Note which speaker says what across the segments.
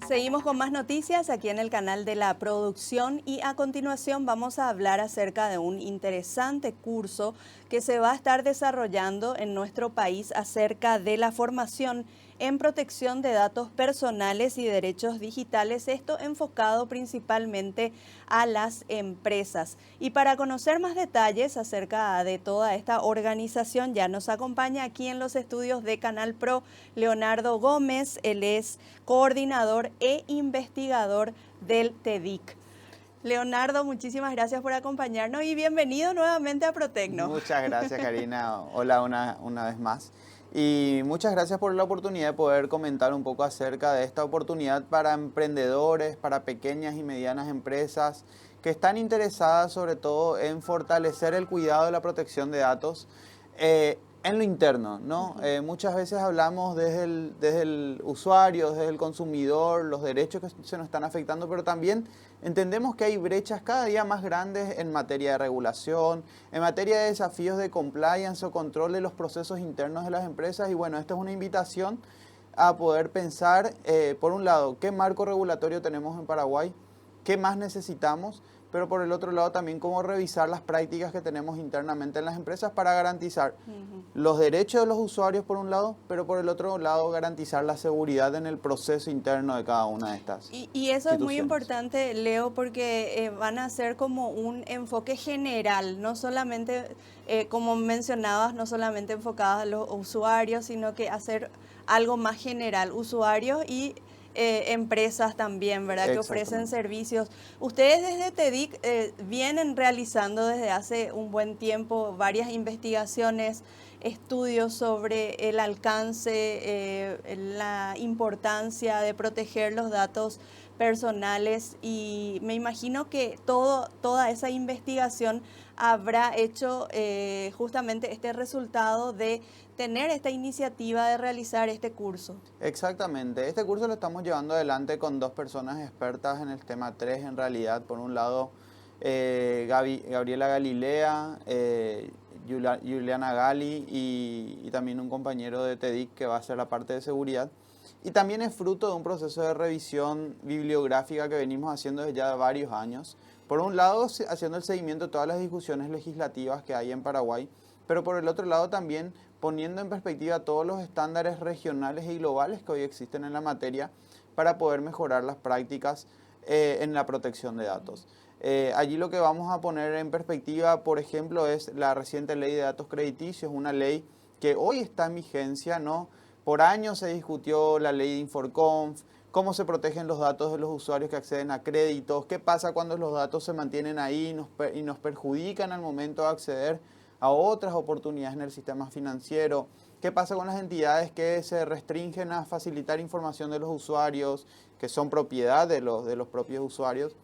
Speaker 1: Seguimos con más noticias aquí en el canal de la producción y a continuación vamos a hablar acerca de un interesante curso que se va a estar desarrollando en nuestro país acerca de la formación en protección de datos personales y derechos digitales, esto enfocado principalmente a las empresas. Y para conocer más detalles acerca de toda esta organización, ya nos acompaña aquí en los estudios de Canal Pro Leonardo Gómez. Él es coordinador e investigador del TEDIC. Leonardo, muchísimas gracias por acompañarnos y bienvenido nuevamente a Protecno.
Speaker 2: Muchas gracias, Karina. Hola una vez más. Y muchas gracias por la oportunidad de poder comentar un poco acerca de esta oportunidad para emprendedores, para pequeñas y medianas empresas que están interesadas sobre todo en fortalecer el cuidado de la protección de datos en lo interno, ¿no? Muchas veces hablamos desde el usuario, desde el consumidor, los derechos que se nos están afectando, pero también entendemos que hay brechas cada día más grandes en materia de regulación, en materia de desafíos de compliance o control de los procesos internos de las empresas. Y bueno, esta es una invitación a poder pensar, por un lado, qué marco regulatorio tenemos en Paraguay, qué más necesitamos, pero por el otro lado también cómo revisar las prácticas que tenemos internamente en las empresas para garantizar los derechos de los usuarios por un lado, pero por el otro lado garantizar la seguridad en el proceso interno de cada una de estas
Speaker 1: Y eso es muy
Speaker 2: instituciones.
Speaker 1: importante, Leo, porque van a ser como un enfoque general, no solamente, como mencionabas, no solamente enfocadas a los usuarios, sino que hacer algo más general, usuarios y empresas también, ¿verdad? Que ofrecen
Speaker 2: Exactamente.
Speaker 1: servicios. Ustedes desde TEDIC vienen realizando desde hace un buen tiempo varias investigaciones, estudios sobre el alcance, la importancia de proteger los datos personales y me imagino que toda esa investigación habrá hecho justamente este resultado de tener esta iniciativa de realizar este curso.
Speaker 2: Exactamente. Este curso lo estamos llevando adelante con dos personas expertas en el tema 3 en realidad. Por un lado, Gabriela Galilea, Juliana Gali y también un compañero de TEDIC que va a hacer la parte de seguridad. Y también es fruto de un proceso de revisión bibliográfica que venimos haciendo desde ya varios años. Por un lado, haciendo el seguimiento de todas las discusiones legislativas que hay en Paraguay, pero por el otro lado también poniendo en perspectiva todos los estándares regionales y globales que hoy existen en la materia para poder mejorar las prácticas en la protección de datos. Allí lo que vamos a poner en perspectiva, por ejemplo, es la reciente ley de datos crediticios, una ley que hoy está en vigencia, ¿no? Por años se discutió la ley de Inforconf, cómo se protegen los datos de los usuarios que acceden a créditos, qué pasa cuando los datos se mantienen ahí y nos perjudican al momento de acceder a otras oportunidades en el sistema financiero, qué pasa con las entidades que se restringen a facilitar información de los usuarios, que son propiedad de los propios usuarios.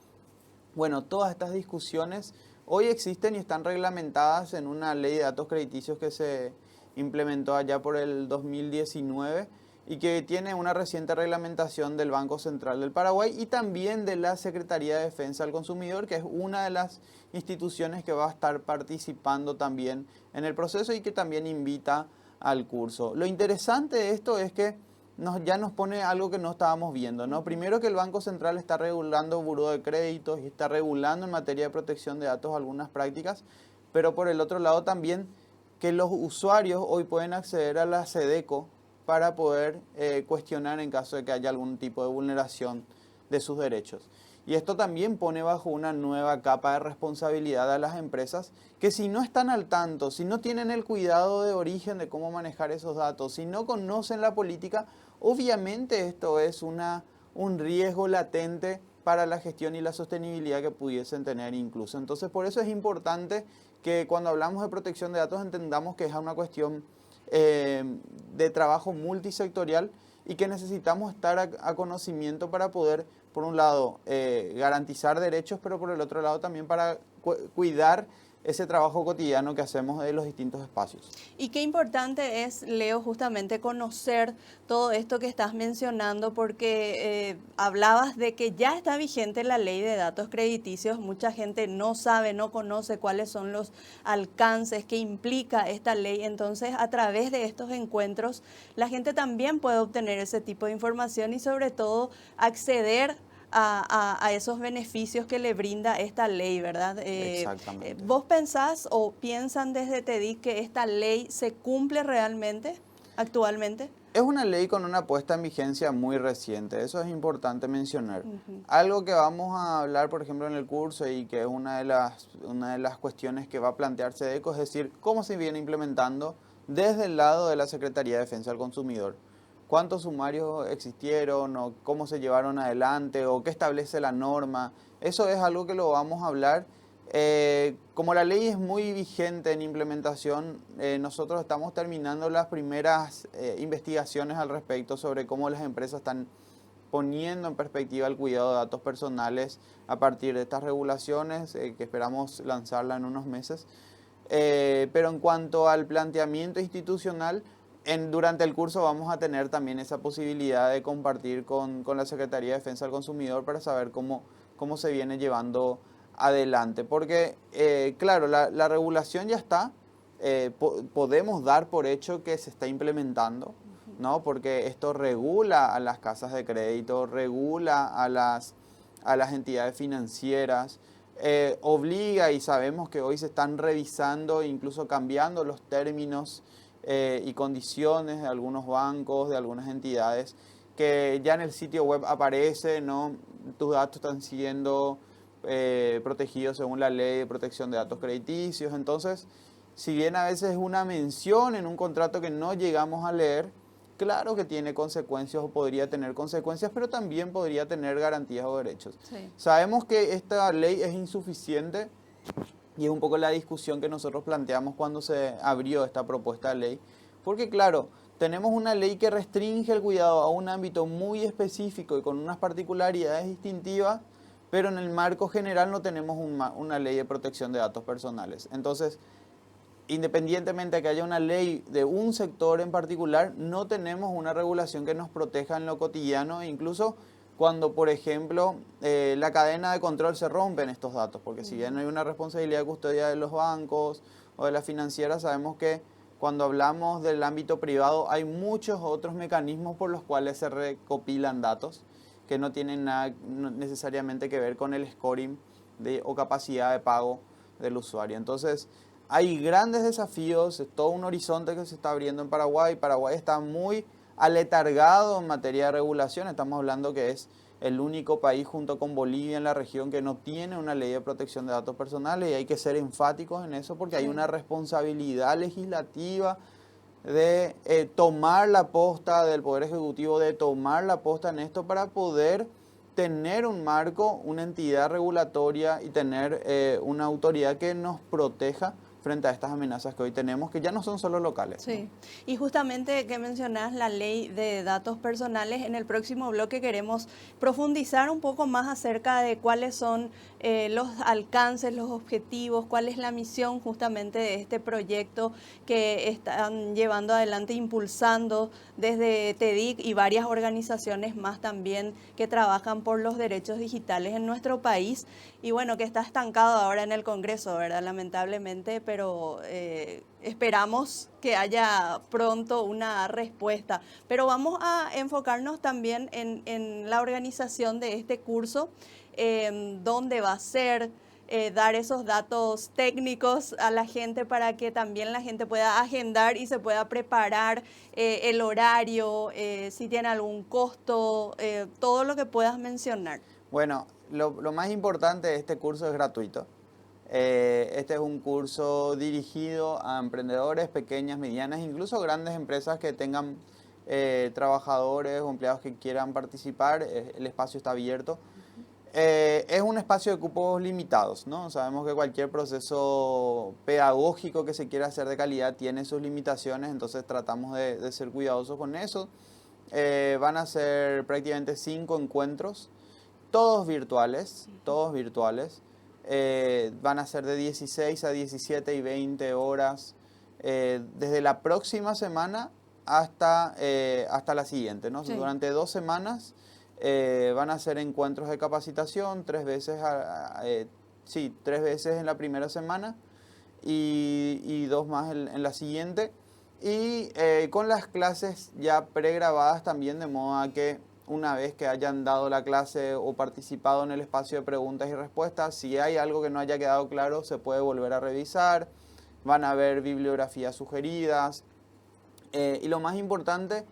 Speaker 2: Bueno, todas estas discusiones hoy existen y están reglamentadas en una ley de datos crediticios que se implementó allá por el 2019 y que tiene una reciente reglamentación del Banco Central del Paraguay y también de la Secretaría de Defensa del Consumidor, que es una de las instituciones que va a estar participando también en el proceso y que también invita al curso. Lo interesante de esto es que ya nos pone algo que no estábamos viendo, ¿no? Primero, que el Banco Central está regulando buró de créditos y está regulando en materia de protección de datos algunas prácticas, pero por el otro lado también que los usuarios hoy pueden acceder a la SEDECO para poder cuestionar en caso de que haya algún tipo de vulneración de sus derechos. Y esto también pone bajo una nueva capa de responsabilidad a las empresas que, si no están al tanto, si no tienen el cuidado de origen de cómo manejar esos datos, si no conocen la política, obviamente esto es un riesgo latente para la gestión y la sostenibilidad que pudiesen tener incluso. Entonces, por eso es importante que cuando hablamos de protección de datos entendamos que es una cuestión de trabajo multisectorial y que necesitamos estar a conocimiento para poder, por un lado, garantizar derechos, pero por el otro lado también para cuidar ese trabajo cotidiano que hacemos de los distintos espacios.
Speaker 1: Y qué importante es, Leo, justamente conocer todo esto que estás mencionando, porque hablabas de que ya está vigente la ley de datos crediticios. Mucha gente no sabe, no conoce cuáles son los alcances que implica esta ley. Entonces, a través de estos encuentros, la gente también puede obtener ese tipo de información y sobre todo acceder a esos beneficios que le brinda esta ley, ¿verdad?
Speaker 2: Exactamente.
Speaker 1: ¿Vos pensás o piensan desde TEDIC que esta ley se cumple realmente actualmente?
Speaker 2: Es una ley con una puesta en vigencia muy reciente, eso es importante mencionar. Algo que vamos a hablar, por ejemplo, en el curso y que es una de las cuestiones que va a plantearse ECO, es decir, cómo se viene implementando desde el lado de la Secretaría de Defensa del Consumidor. ¿Cuántos sumarios existieron o cómo se llevaron adelante o qué establece la norma? Eso es algo que lo vamos a hablar. Como la ley es muy vigente en implementación, nosotros estamos terminando las primeras investigaciones al respecto sobre cómo las empresas están poniendo en perspectiva el cuidado de datos personales a partir de estas regulaciones, que esperamos lanzarla en unos meses. Pero en cuanto al planteamiento institucional, durante el curso vamos a tener también esa posibilidad de compartir con la Secretaría de Defensa del Consumidor para saber cómo se viene llevando adelante. Porque, claro, la regulación ya está, podemos dar por hecho que se está implementando, ¿no? Porque esto regula a las casas de crédito, regula a las entidades financieras, obliga, y sabemos que hoy se están revisando, incluso cambiando los términos y condiciones de algunos bancos, de algunas entidades, que ya en el sitio web aparece, ¿no? Tus datos están siendo protegidos según la ley de protección de datos crediticios. Entonces, si bien a veces es una mención en un contrato que no llegamos a leer, claro que tiene consecuencias o podría tener consecuencias, pero también podría tener garantías o derechos. Sí. Sabemos que esta ley es insuficiente y es un poco la discusión que nosotros planteamos cuando se abrió esta propuesta de ley, porque claro, tenemos una ley que restringe el cuidado a un ámbito muy específico y con unas particularidades distintivas, pero en el marco general no tenemos una ley de protección de datos personales. Entonces, independientemente de que haya una ley de un sector en particular, no tenemos una regulación que nos proteja en lo cotidiano, e incluso cuando, por ejemplo, la cadena de control se rompe en estos datos, porque si bien no hay una responsabilidad de custodia de los bancos o de las financieras, sabemos que cuando hablamos del ámbito privado hay muchos otros mecanismos por los cuales se recopilan datos que no tienen nada necesariamente que ver con el scoring o capacidad de pago del usuario. Entonces, hay grandes desafíos, es todo un horizonte que se está abriendo en Paraguay. Paraguay está muy aletargado en materia de regulación. Estamos hablando que es el único país junto con Bolivia en la región que no tiene una ley de protección de datos personales, y hay que ser enfáticos en eso porque hay una responsabilidad legislativa de tomar la posta del Poder Ejecutivo, de tomar la posta en esto para poder tener un marco, una entidad regulatoria y tener una autoridad que nos proteja frente a estas amenazas que hoy tenemos, que ya no son solo locales.
Speaker 1: Sí, ¿no? Y justamente que mencionás la ley de datos personales, en el próximo bloque queremos profundizar un poco más acerca de cuáles son los alcances, los objetivos, cuál es la misión justamente de este proyecto que están llevando adelante, impulsando desde TEDIC y varias organizaciones más también que trabajan por los derechos digitales en nuestro país. Y bueno, que está estancado ahora en el Congreso, ¿verdad? Lamentablemente, pero esperamos que haya pronto una respuesta. Pero vamos a enfocarnos también en la organización de este curso, dónde va a ser, dar esos datos técnicos a la gente para que también la gente pueda agendar y se pueda preparar el horario, si tiene algún costo, todo lo que puedas mencionar.
Speaker 2: Bueno, lo más importante de este curso es gratuito. Este es un curso dirigido a emprendedores, pequeñas, medianas, incluso grandes empresas que tengan trabajadores o empleados que quieran participar. El espacio está abierto. Es un espacio de cupos limitados, ¿no? Sabemos que cualquier proceso pedagógico que se quiera hacer de calidad tiene sus limitaciones, entonces tratamos de ser cuidadosos con eso. Van a ser prácticamente 5 encuentros, todos virtuales, Van a ser de 16 a 17 y 20 horas desde la próxima semana hasta la siguiente, ¿no?
Speaker 1: Sí.
Speaker 2: Durante 2 semanas van a ser encuentros de capacitación, 3 veces, 3 veces en la primera semana y 2 más en la siguiente. Y con las clases ya pregrabadas también, de modo a que una vez que hayan dado la clase o participado en el espacio de preguntas y respuestas, si hay algo que no haya quedado claro, se puede volver a revisar, van a ver bibliografías sugeridas. Y lo más importante,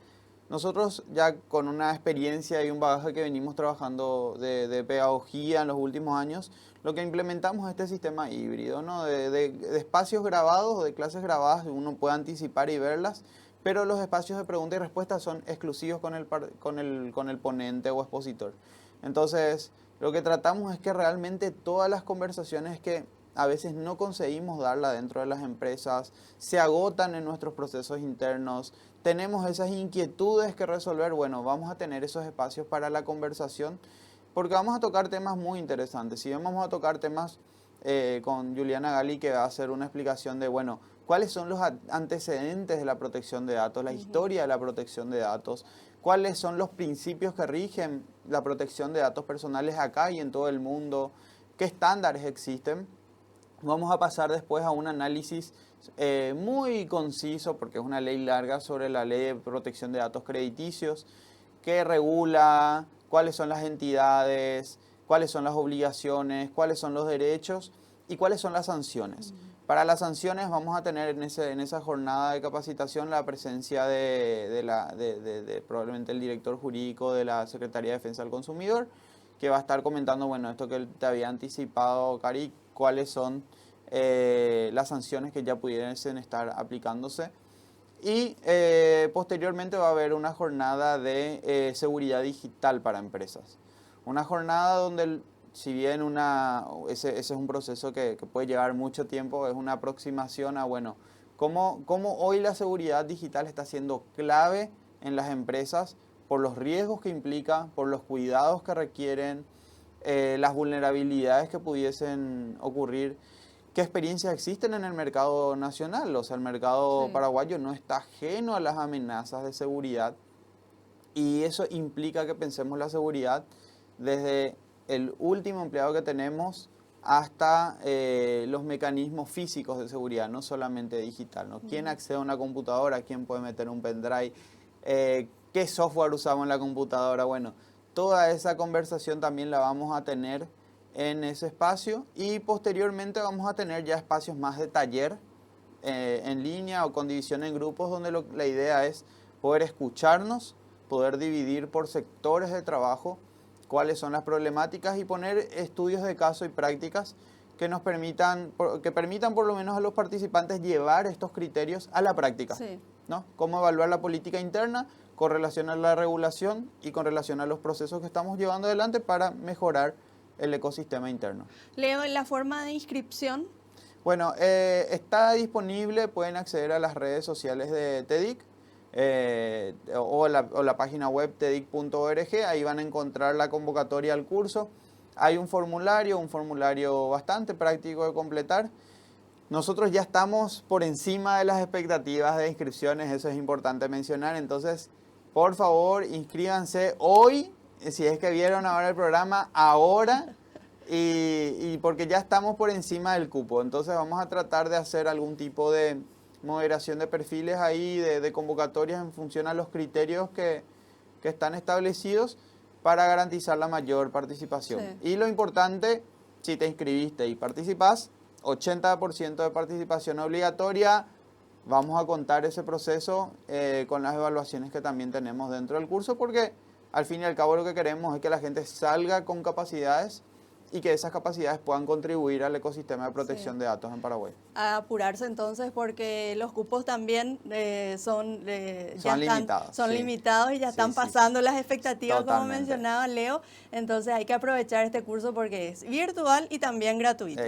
Speaker 2: nosotros ya con una experiencia y un bagaje que venimos trabajando de pedagogía en los últimos años, lo que implementamos es este sistema híbrido, ¿no? De espacios grabados o de clases grabadas, uno puede anticipar y verlas, pero los espacios de pregunta y respuesta son exclusivos con el ponente o expositor. Entonces, lo que tratamos es que realmente todas las conversaciones que a veces no conseguimos darla dentro de las empresas, se agotan en nuestros procesos internos, tenemos esas inquietudes que resolver, bueno, vamos a tener esos espacios para la conversación, porque vamos a tocar temas muy interesantes. Si bien vamos a tocar temas con Juliana Gali, que va a hacer una explicación de, bueno, cuáles son los antecedentes de la protección de datos, la historia de la protección de datos, cuáles son los principios que rigen la protección de datos personales acá y en todo el mundo, qué estándares existen. Vamos a pasar después a un análisis muy conciso, porque es una ley larga, sobre la ley de protección de datos crediticios, que regula cuáles son las entidades, cuáles son las obligaciones, cuáles son los derechos y cuáles son las sanciones. Para las sanciones vamos a tener en esa jornada de capacitación la presencia de probablemente el director jurídico de la Secretaría de Defensa del Consumidor, que va a estar comentando, bueno, esto que te había anticipado, Cari, cuáles son las sanciones que ya pudiesen estar aplicándose. Y posteriormente va a haber una jornada de seguridad digital para empresas. Una jornada donde, si bien ese es un proceso que puede llevar mucho tiempo, es una aproximación a, bueno, cómo hoy la seguridad digital está siendo clave en las empresas por los riesgos que implica, por los cuidados que requieren, las vulnerabilidades que pudiesen ocurrir, qué experiencias existen en el mercado nacional. O sea, el mercado paraguayo no está ajeno a las amenazas de seguridad y eso implica que pensemos la seguridad desde el último empleado que tenemos hasta los mecanismos físicos de seguridad, no solamente digital, ¿no? ¿Quién accede a una computadora? ¿Quién puede meter un pendrive? ¿Qué software usamos en la computadora? Bueno, toda esa conversación también la vamos a tener en ese espacio y posteriormente vamos a tener ya espacios más de taller en línea o con división en grupos, donde la idea es poder escucharnos, poder dividir por sectores de trabajo cuáles son las problemáticas y poner estudios de caso y prácticas que nos permitan por lo menos a los participantes llevar estos criterios a la práctica, ¿no? Cómo evaluar la política interna con relación a la regulación y con relación a los procesos que estamos llevando adelante para mejorar el ecosistema interno.
Speaker 1: Leo, ¿en la forma de inscripción?
Speaker 2: Bueno, está disponible, pueden acceder a las redes sociales de TEDIC o la página web tedic.org, ahí van a encontrar la convocatoria al curso. Hay un formulario bastante práctico de completar. Nosotros ya estamos por encima de las expectativas de inscripciones, eso es importante mencionar, entonces por favor inscríbanse hoy, si es que vieron ahora el programa, ahora, y porque ya estamos por encima del cupo. Entonces vamos a tratar de hacer algún tipo de moderación de perfiles ahí, de convocatorias en función a los criterios que están establecidos para garantizar la mayor participación. Y lo importante, si te inscribiste y participás, 80% de participación obligatoria. Vamos a contar ese proceso con las evaluaciones que también tenemos dentro del curso, porque al fin y al cabo lo que queremos es que la gente salga con capacidades y que esas capacidades puedan contribuir al ecosistema de protección de datos en Paraguay.
Speaker 1: A apurarse entonces, porque los cupos también son
Speaker 2: limitados.
Speaker 1: Son limitados y ya están pasando las expectativas, como mencionaba Leo. Entonces hay que aprovechar este curso porque es virtual y también gratuito.